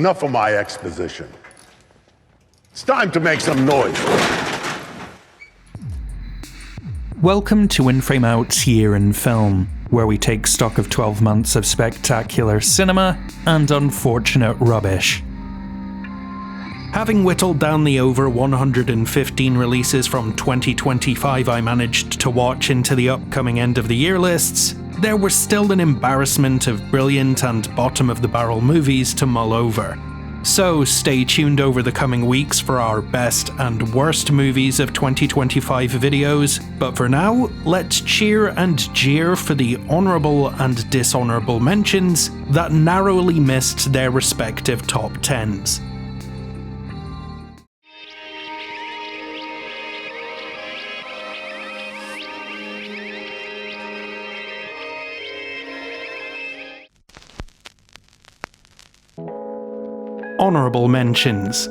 Enough of my exposition. It's time to make some noise. Welcome to In Frame Out's Year in Film, where we take stock of 12 months of spectacular cinema and unfortunate rubbish. Having whittled down the over 115 releases from 2025 I managed to watch into the upcoming end of the year lists, there was still an embarrassment of brilliant and bottom-of-the-barrel movies to mull over. So stay tuned over the coming weeks for our best and worst movies of 2025 videos, but for now, let's cheer and jeer for the honourable and dishonourable mentions that narrowly missed their respective top 10s. Honourable mentions.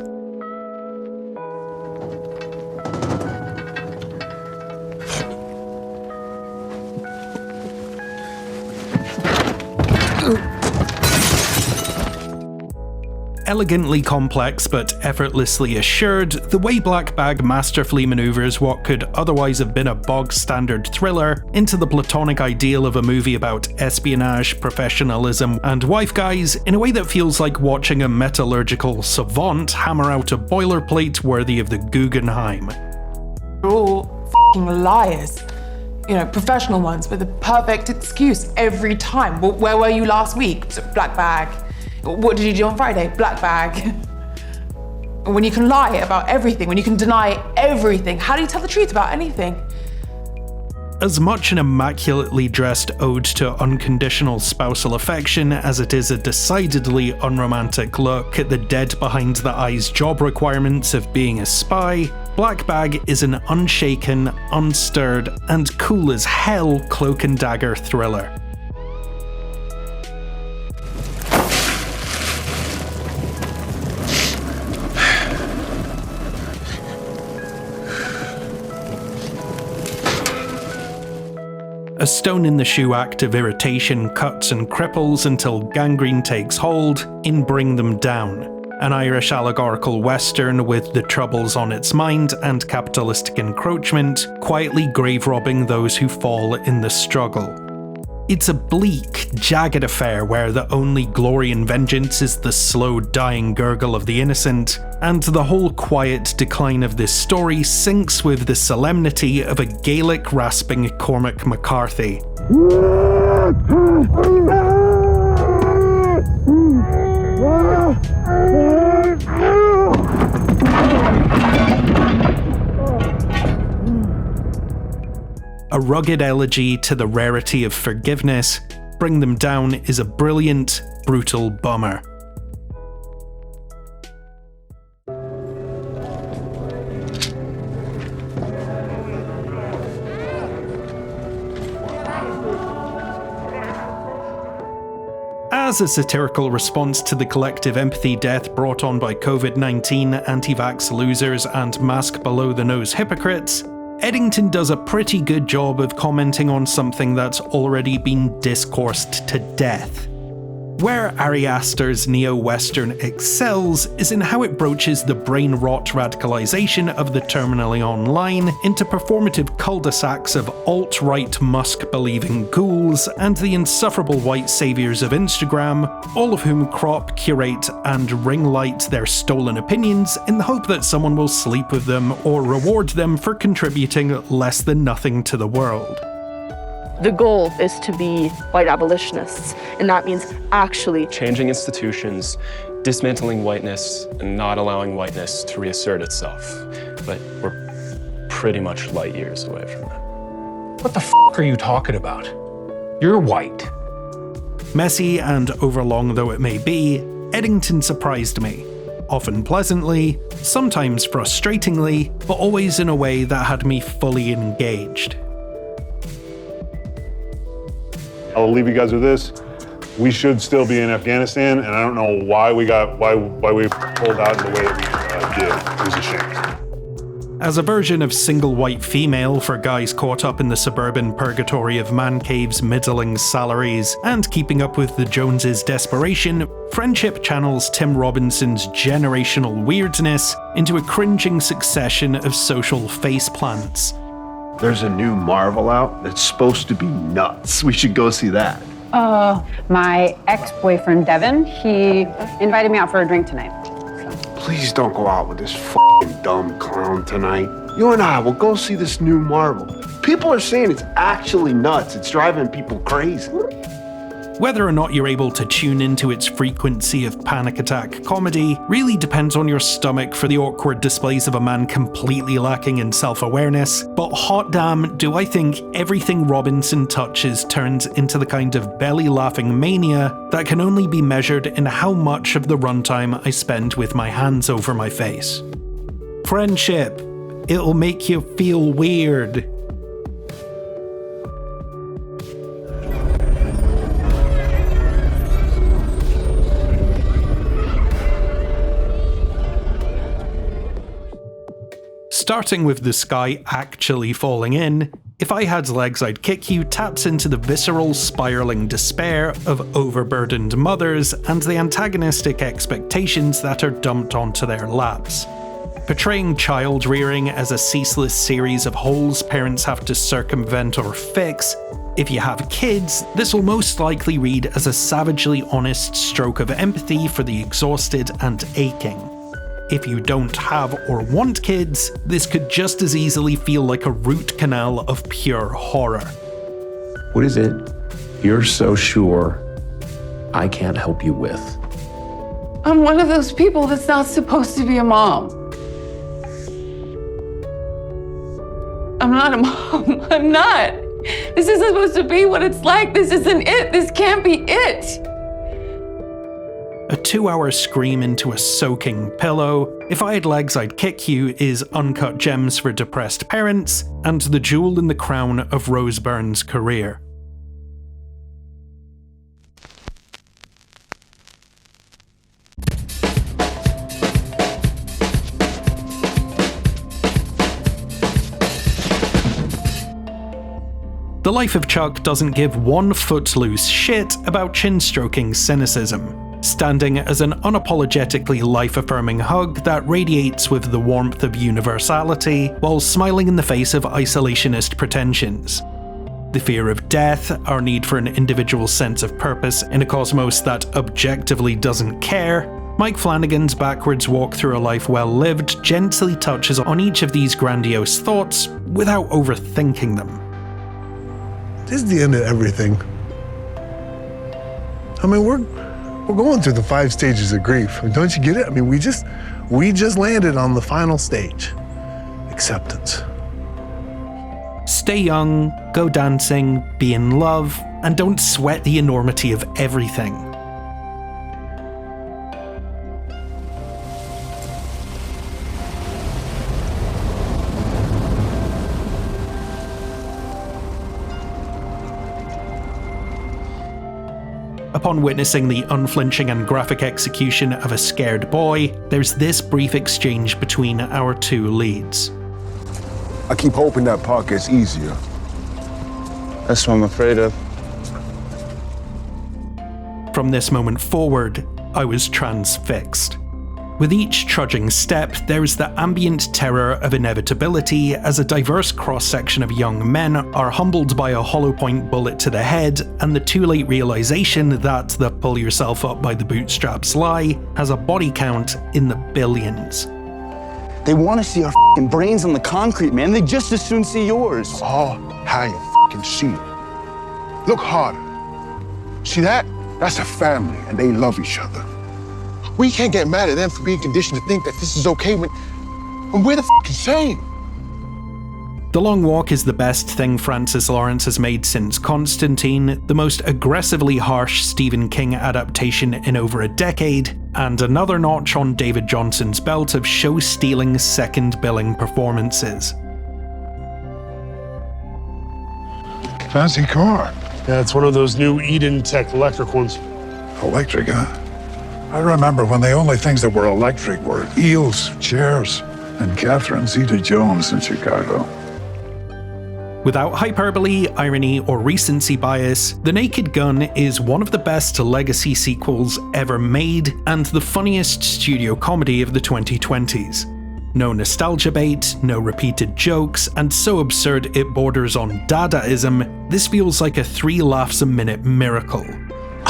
Elegantly complex but effortlessly assured, the way Black Bag masterfully maneuvers what could otherwise have been a bog-standard thriller into the platonic ideal of a movie about espionage, professionalism, and wife guys in a way that feels like watching a metallurgical savant hammer out a boilerplate worthy of the Guggenheim. We're all f***ing liars. You know, professional ones with the perfect excuse every time. Where were you last week? Black Bag. What did you do on Friday? Black Bag. When you can lie about everything, when you can deny everything, how do you tell the truth about anything? As much an immaculately dressed ode to unconditional spousal affection as it is a decidedly unromantic look at the dead-behind-the-eyes job requirements of being a spy, Black Bag is an unshaken, unstirred, and cool as hell cloak and dagger thriller. A stone-in-the-shoe act of irritation cuts and cripples until gangrene takes hold in Bring Them Down, an Irish allegorical western with the Troubles on its mind and capitalistic encroachment quietly grave-robbing those who fall in the struggle. It's a bleak, jagged affair where the only glory and vengeance is the slow dying gurgle of the innocent, and the whole quiet decline of this story syncs with the solemnity of a Gaelic rasping Cormac McCarthy. A rugged elegy to the rarity of forgiveness, Bring Them Down is a brilliant, brutal bummer. As a satirical response to the collective empathy death brought on by COVID-19, anti-vax losers, and mask-below-the-nose hypocrites, Eddington does a pretty good job of commenting on something that's already been discoursed to death. Where Ari Aster's neo-Western excels is in how it broaches the brain-rot radicalization of the terminally online into performative cul-de-sacs of alt-right Musk-believing ghouls and the insufferable white saviors of Instagram, all of whom crop, curate, and ring light their stolen opinions in the hope that someone will sleep with them or reward them for contributing less than nothing to the world. The goal is to be white abolitionists, and that means actually changing institutions, dismantling whiteness, and not allowing whiteness to reassert itself. But we're pretty much light years away from that. What the f*** are you talking about? You're white. Messy and overlong though it may be, Eddington surprised me. Often pleasantly, sometimes frustratingly, but always in a way that had me fully engaged. I'll leave you guys with this. We should still be in Afghanistan, and I don't know why we pulled out in the way that we did. It was a shame. As a version of single white female for guys caught up in the suburban purgatory of man caves, middling salaries, and keeping up with the Joneses' desperation, Friendship channels Tim Robinson's generational weirdness into a cringing succession of social faceplants. There's a new Marvel out that's supposed to be nuts. We should go see that. My ex-boyfriend Devin, he invited me out for a drink tonight. Please don't go out with this f***ing dumb clown tonight. You and I will go see this new Marvel. People are saying it's actually nuts. It's driving people crazy. Whether or not you're able to tune into its frequency of panic attack comedy really depends on your stomach for the awkward displays of a man completely lacking in self-awareness, but hot damn, do I think everything Robinson touches turns into the kind of belly-laughing mania that can only be measured in how much of the runtime I spend with my hands over my face. Friendship. It'll make you feel weird. Starting with the sky actually falling in, If I Had Legs I'd Kick You taps into the visceral, spiraling despair of overburdened mothers and the antagonistic expectations that are dumped onto their laps. Portraying child rearing as a ceaseless series of holes parents have to circumvent or fix, if you have kids, this will most likely read as a savagely honest stroke of empathy for the exhausted and aching. If you don't have or want kids, this could just as easily feel like a root canal of pure horror. What is it you're so sure I can't help you with? I'm one of those people that's not supposed to be a mom. I'm not a mom. I'm not. This isn't supposed to be what it's like. This isn't it. This can't be it. A 2-hour scream into a soaking pillow, If I Had Legs I'd Kick You is uncut gems for depressed parents, and the jewel in the crown of Rose Byrne's career. The Life of Chuck doesn't give one footloose shit about chin-stroking cynicism, standing as an unapologetically life-affirming hug that radiates with the warmth of universality while smiling in the face of isolationist pretensions. The fear of death, our need for an individual sense of purpose in a cosmos that objectively doesn't care, Mike Flanagan's backwards walk through a life well lived gently touches on each of these grandiose thoughts without overthinking them. This is the end of everything. I mean, we're going through the 5 stages of grief. Don't you get it? I mean, we just landed on the final stage. Acceptance. Stay young, go dancing, be in love, and don't sweat the enormity of everything. Upon witnessing the unflinching and graphic execution of a scared boy, there's this brief exchange between our two leads. I keep hoping that part gets easier. That's what I'm afraid of. From this moment forward, I was transfixed. With each trudging step, there is the ambient terror of inevitability as a diverse cross-section of young men are humbled by a hollow-point bullet to the head, and the too-late realization that the pull-yourself-up-by-the-bootstraps lie has a body count in the billions. They want to see our f***ing brains on the concrete, man. They just as soon see yours. Oh, how you f***ing see it. Look harder. See that? That's a family, and they love each other. We can't get mad at them for being conditioned to think that this is okay when we're the f***ing same. The Long Walk is the best thing Francis Lawrence has made since Constantine, the most aggressively harsh Stephen King adaptation in over a decade, and another notch on David Johnson's belt of show-stealing second-billing performances. Fancy car. Yeah, it's one of those new Eden Tech electric ones. Electric, huh? I remember when the only things that were electric were eels, chairs, And Catherine Zeta-Jones in Chicago. Without hyperbole, irony, or recency bias, The Naked Gun is one of the best legacy sequels ever made and the funniest studio comedy of the 2020s. No nostalgia bait, no repeated jokes, and so absurd it borders on Dadaism, this feels like a 3 laughs a minute miracle.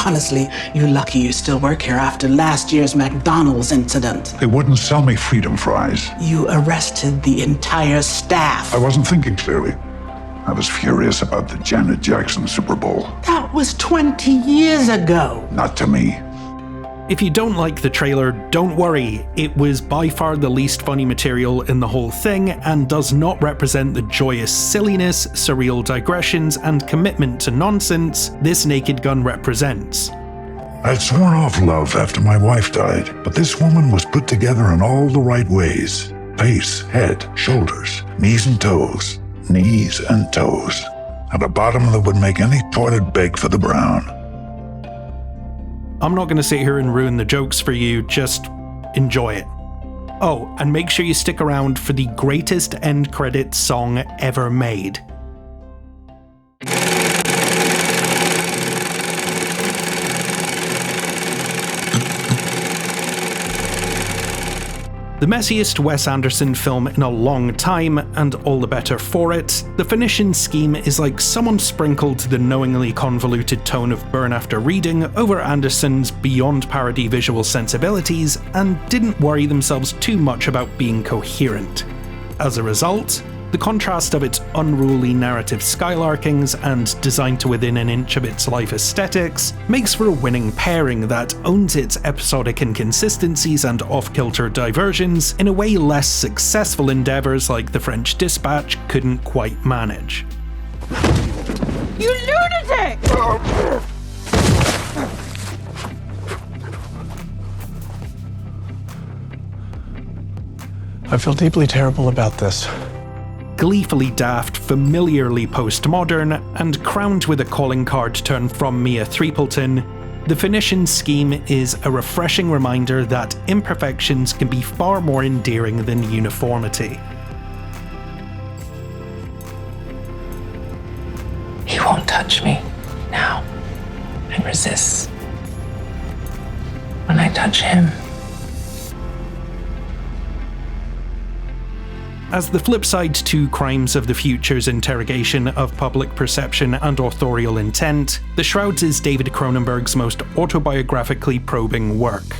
Honestly, you're lucky you still work here after last year's McDonald's incident. They wouldn't sell me freedom fries. You arrested the entire staff. I wasn't thinking clearly. I was furious about the Janet Jackson Super Bowl. That was 20 years ago. Not to me. If you don't like the trailer, don't worry, it was by far the least funny material in the whole thing and does not represent the joyous silliness, surreal digressions, and commitment to nonsense this Naked Gun represents. I'd sworn off love after my wife died, but this woman was put together in all the right ways. Face, head, shoulders, knees and toes. Knees and toes. At a bottom that would make any toilet beg for the brown. I'm not going to sit here and ruin the jokes for you, just enjoy it. Oh, and make sure you stick around for the greatest end credits song ever made. The messiest Wes Anderson film in a long time, and all the better for it, the finishing scheme is like someone sprinkled the knowingly convoluted tone of Burn After Reading over Anderson's beyond parody visual sensibilities and didn't worry themselves too much about being coherent. As a result, the contrast of its unruly narrative skylarkings and designed to within an inch of its life aesthetics makes for a winning pairing that owns its episodic inconsistencies and off-kilter diversions in a way less successful endeavours like The French Dispatch couldn't quite manage. You lunatic! I feel deeply terrible about this. Gleefully daft, familiarly postmodern, and crowned with a calling card turn from Mia Threepleton, the finishing scheme is a refreshing reminder that imperfections can be far more endearing than uniformity. He won't touch me now and resists. When I touch him, As the flip side to Crimes of the Future's interrogation of public perception and authorial intent, The Shrouds is David Cronenberg's most autobiographically probing work.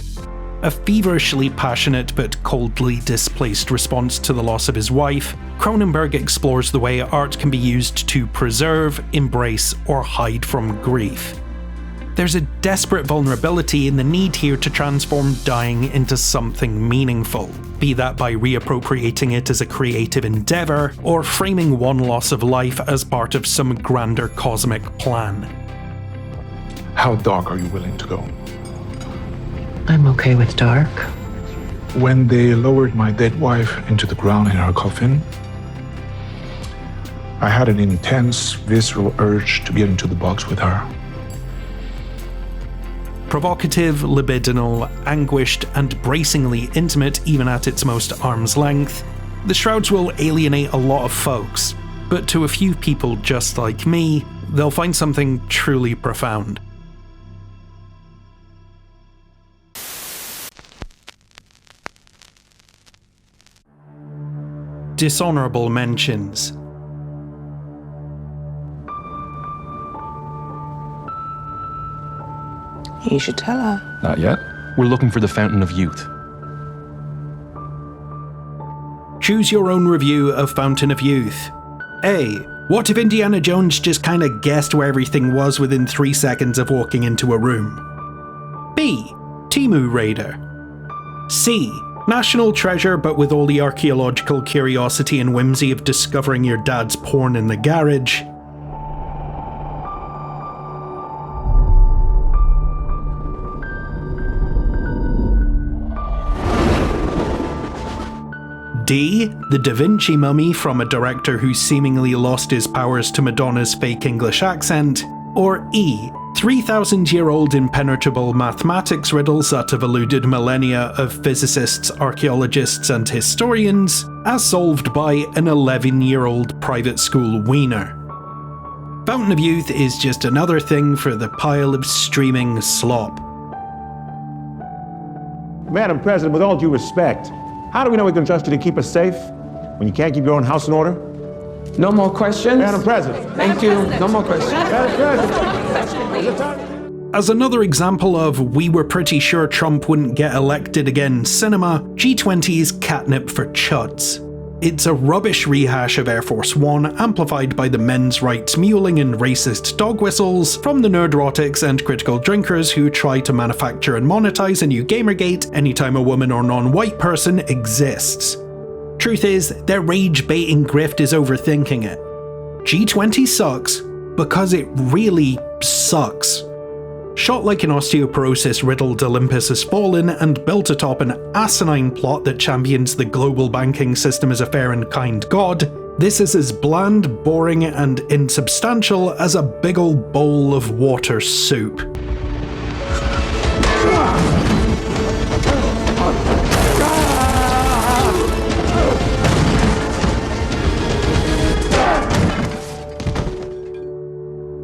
A feverishly passionate but coldly displaced response to the loss of his wife, Cronenberg explores the way art can be used to preserve, embrace, or hide from grief. There's a desperate vulnerability in the need here to transform dying into something meaningful, be that by reappropriating it as a creative endeavour, or framing one loss of life as part of some grander cosmic plan. How dark are you willing to go? I'm okay with dark. When they lowered my dead wife into the ground in her coffin, I had an intense, visceral urge to get into the box with her. Provocative, libidinal, anguished, and bracingly intimate even at its most arm's length, The Shrouds will alienate a lot of folks, but to a few people just like me, they'll find something truly profound. Dishonourable mentions. You should tell her. Not yet. We're looking for the Fountain of Youth. Choose your own review of Fountain of Youth. A. What if Indiana Jones just kinda guessed where everything was within 3 seconds of walking into a room? B. Temu Raider. C. National treasure but with all the archaeological curiosity and whimsy of discovering your dad's porn in the garage. D. The Da Vinci Mummy from a director who seemingly lost his powers to Madonna's fake English accent. Or E. 3,000-year-old impenetrable mathematics riddles that have eluded millennia of physicists, archaeologists, and historians, as solved by an 11-year-old private school wiener. Fountain of Youth is just another thing for the pile of streaming slop. Madam President, with all due respect, how do we know we can trust you to keep us safe when you can't keep your own house in order? No more questions? Madam President. Thank you. No more questions. Madam President. As another example of "we were pretty sure Trump wouldn't get elected again" cinema, G20 is catnip for chuds. It's a rubbish rehash of Air Force One, amplified by the men's rights mewling and racist dog whistles from the nerdrotics and critical drinkers who try to manufacture and monetize a new Gamergate anytime a woman or non-white person exists. Truth is, their rage-baiting grift is overthinking it. G20 sucks because it really sucks. Shot like an osteoporosis-riddled Olympus Has Fallen and built atop an asinine plot that champions the global banking system as a fair and kind god, this is as bland, boring, and insubstantial as a big ol' bowl of water soup.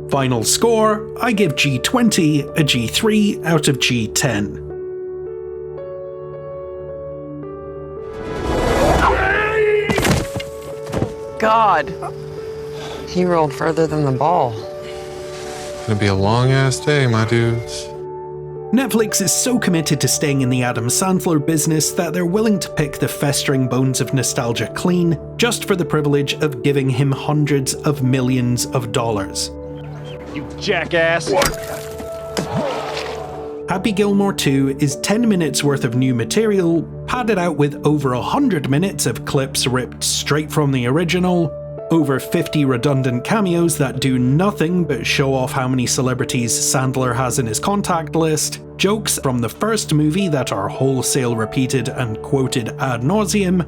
Final score, I give G20 a G3 out of G10. God. He rolled further than the ball. Gonna be a long-ass day, my dudes. Netflix is so committed to staying in the Adam Sandler business that they're willing to pick the festering bones of nostalgia clean just for the privilege of giving him hundreds of millions of dollars. You jackass! Happy Gilmore 2 is 10 minutes worth of new material, padded out with over 100 minutes of clips ripped straight from the original, over 50 redundant cameos that do nothing but show off how many celebrities Sandler has in his contact list, jokes from the first movie that are wholesale repeated and quoted ad nauseum.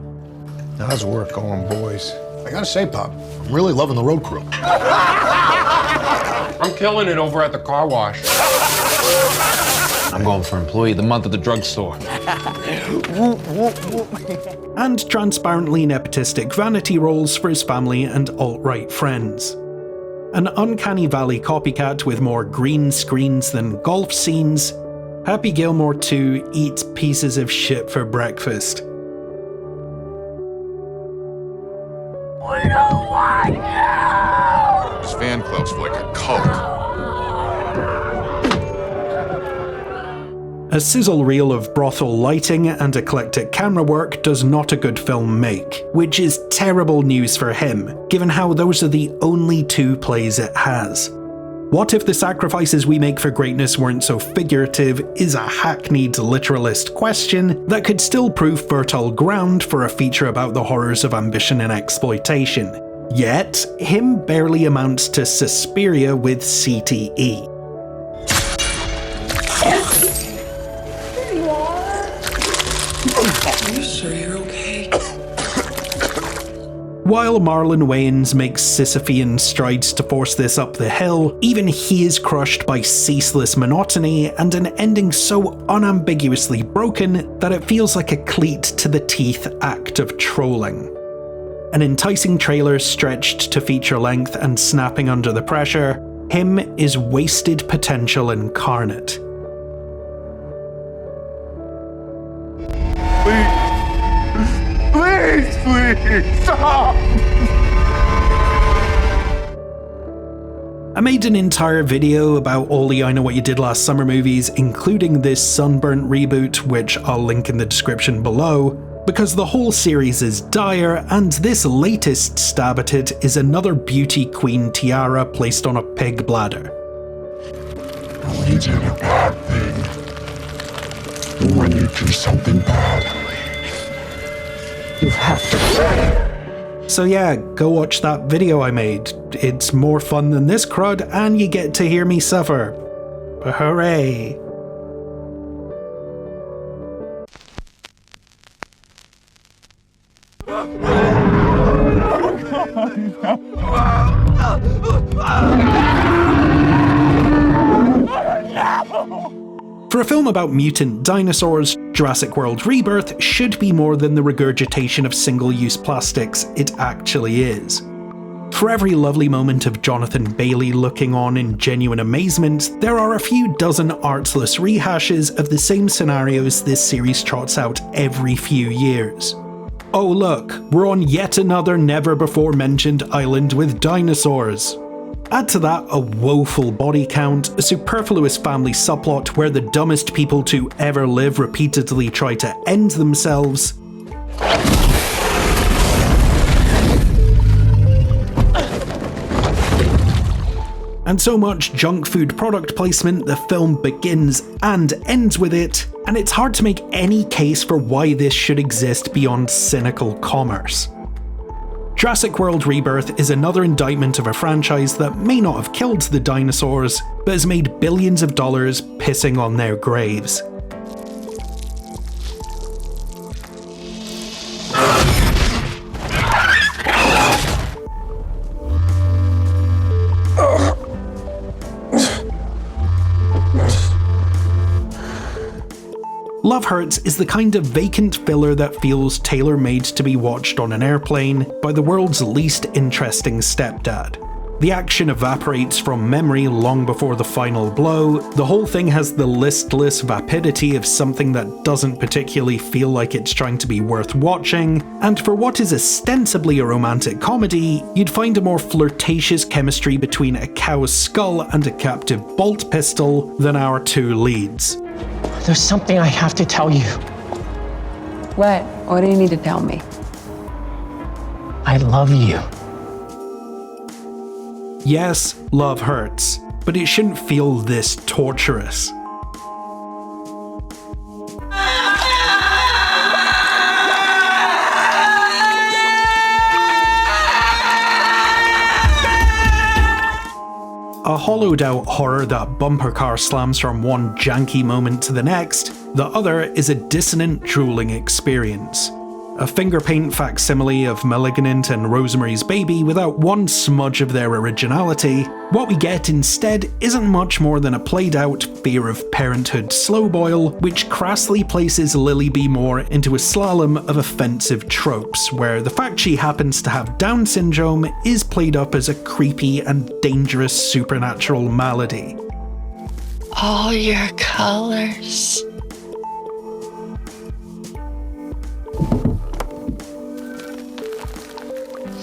How's work going, boys? I gotta say, Pop, I'm really loving the road crew. I'm killing it over at the car wash. I'm going for Employee of the Month at the drugstore. And transparently nepotistic vanity roles for his family and alt-right friends. An Uncanny Valley copycat with more green screens than golf scenes, Happy Gilmore 2 eats pieces of shit for breakfast. We don't want you! This fan club's like a cult. A sizzle reel of brothel lighting and eclectic camera work does not a good film make, which is terrible news for him, given how those are the only two plays it has. What if the sacrifices we make for greatness weren't so figurative is a hackneyed literalist question that could still prove fertile ground for a feature about the horrors of ambition and exploitation. Yet, him barely amounts to Suspiria with CTE. Are you sure you're okay? While Marlon Wayans makes Sisyphean strides to force this up the hill, even he is crushed by ceaseless monotony and an ending so unambiguously broken that it feels like a cleat to the teeth act of trolling. An enticing trailer stretched to feature length and snapping under the pressure, him is wasted potential incarnate. Please, stop! I made an entire video about all the I Know What You Did Last Summer movies, including this Sunburnt reboot, which I'll link in the description below, because the whole series is dire, and this latest stab at it is another beauty queen tiara placed on a pig bladder. When you did a bad thing, when you do something bad, you have to pay. So yeah, go watch that video I made. It's more fun than this crud, and you get to hear me suffer. Hooray! For a film about mutant dinosaurs, Jurassic World Rebirth should be more than the regurgitation of single-use plastics it actually is. For every lovely moment of Jonathan Bailey looking on in genuine amazement, there are a few dozen artless rehashes of the same scenarios this series trots out every few years. Oh look, we're on yet another never-before-mentioned island with dinosaurs. Add to that a woeful body count, a superfluous family subplot where the dumbest people to ever live repeatedly try to end themselves, and so much junk food product placement the film begins and ends with it, and it's hard to make any case for why this should exist beyond cynical commerce. Jurassic World Rebirth is another indictment of a franchise that may not have killed the dinosaurs, but has made billions of dollars pissing on their graves. Love Hurts is the kind of vacant filler that feels tailor-made to be watched on an airplane by the world's least interesting stepdad. The action evaporates from memory long before the final blow, the whole thing has the listless vapidity of something that doesn't particularly feel like it's trying to be worth watching, and for what is ostensibly a romantic comedy, you'd find a more flirtatious chemistry between a cow's skull and a captive bolt pistol than our two leads. There's something I have to tell you. What? What do you need to tell me? I love you. Yes, love hurts, but it shouldn't feel this torturous. A hollowed out horror that bumper car slams from one janky moment to the next, the other is a dissonant, drooling experience. A finger paint facsimile of Malignant and Rosemary's Baby without one smudge of their originality, what we get instead isn't much more than a played out fear of parenthood slow boil, which crassly places Lily B. Moore into a slalom of offensive tropes, where the fact she happens to have Down syndrome is played up as a creepy and dangerous supernatural malady. All your colors.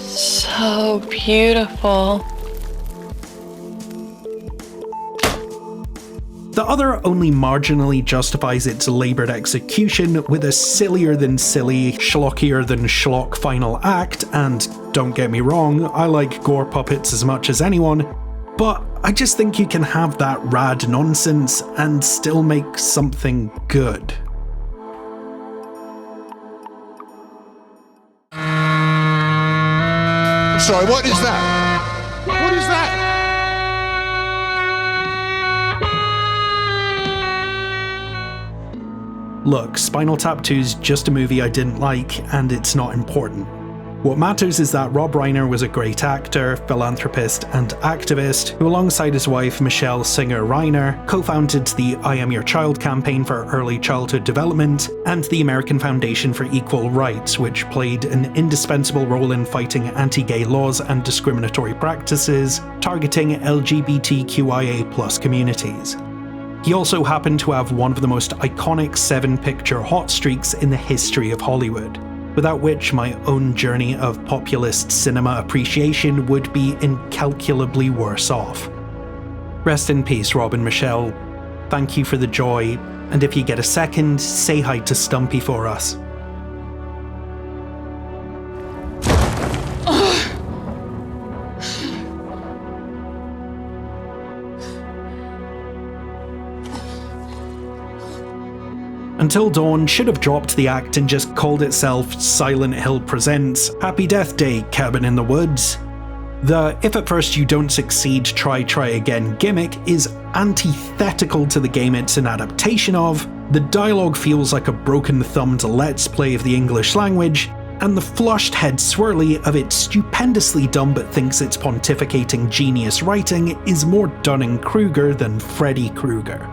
So beautiful. The other only marginally justifies its laboured execution with a sillier than silly, schlockier than schlock final act, and don't get me wrong, I like gore puppets as much as anyone, but I just think you can have that rad nonsense and still make something good. Sorry, what is that? What is that? Look, Spinal Tap 2's just a movie I didn't like, and it's not important. What matters is that Rob Reiner was a great actor, philanthropist, and activist who, alongside his wife Michelle Singer Reiner, co-founded the I Am Your Child campaign for early childhood development and the American Foundation for Equal Rights, which played an indispensable role in fighting anti-gay laws and discriminatory practices targeting LGBTQIA+ communities. He also happened to have one of the most iconic 7-picture hot streaks in the history of Hollywood, without which my own journey of populist cinema appreciation would be incalculably worse off. Rest in peace, Rob and Michelle. Thank you for the joy, and if you get a second, say hi to Stumpy for us. Until Dawn should have dropped the act and just called itself Silent Hill Presents Happy Death Day, Cabin in the Woods. The if at first you don't succeed, try again gimmick is antithetical to the game it's an adaptation of, the dialogue feels like a broken-thumbed let's play of the English language, and the flushed head swirly of its stupendously dumb but thinks it's pontificating genius writing is more Dunning-Kruger than Freddy Krueger.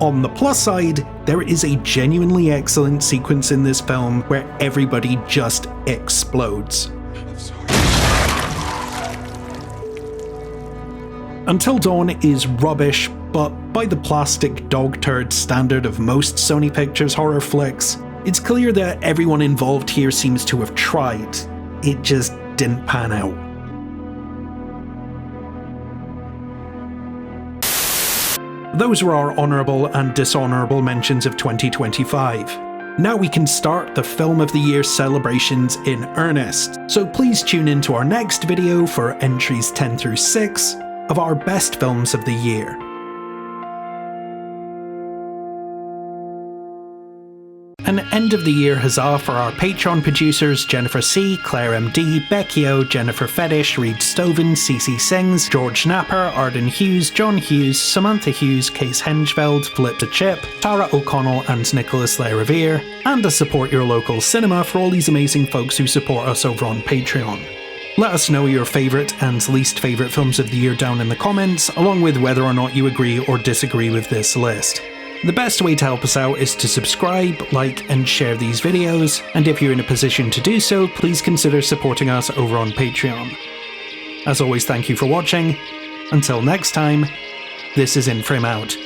On the plus side, there is a genuinely excellent sequence in this film where everybody just explodes. Until Dawn is rubbish, but by the plastic dog turd standard of most Sony Pictures horror flicks, it's clear that everyone involved here seems to have tried. It just didn't pan out. Those were our honourable and dishonourable mentions of 2025. Now we can start the Film of the Year celebrations in earnest, so please tune in to our next video for entries 10 through 6 of our best films of the year. An end of the year huzzah for our Patreon producers Jennifer C, Claire MD, Becky O, Jennifer Fetish, Reed Stoven, CC Sings, George Napper, Arden Hughes, John Hughes, Samantha Hughes, Case Hengeveld, Flip the Chip, Tara O'Connell and Nicholas Lairevere, and a support your local cinema for all these amazing folks who support us over on Patreon. Let us know your favourite and least favourite films of the year down in the comments, along with whether or not you agree or disagree with this list. The best way to help us out is to subscribe, like, and share these videos, and if you're in a position to do so, please consider supporting us over on Patreon. As always, thank you for watching. Until next time, this is In Frame Out.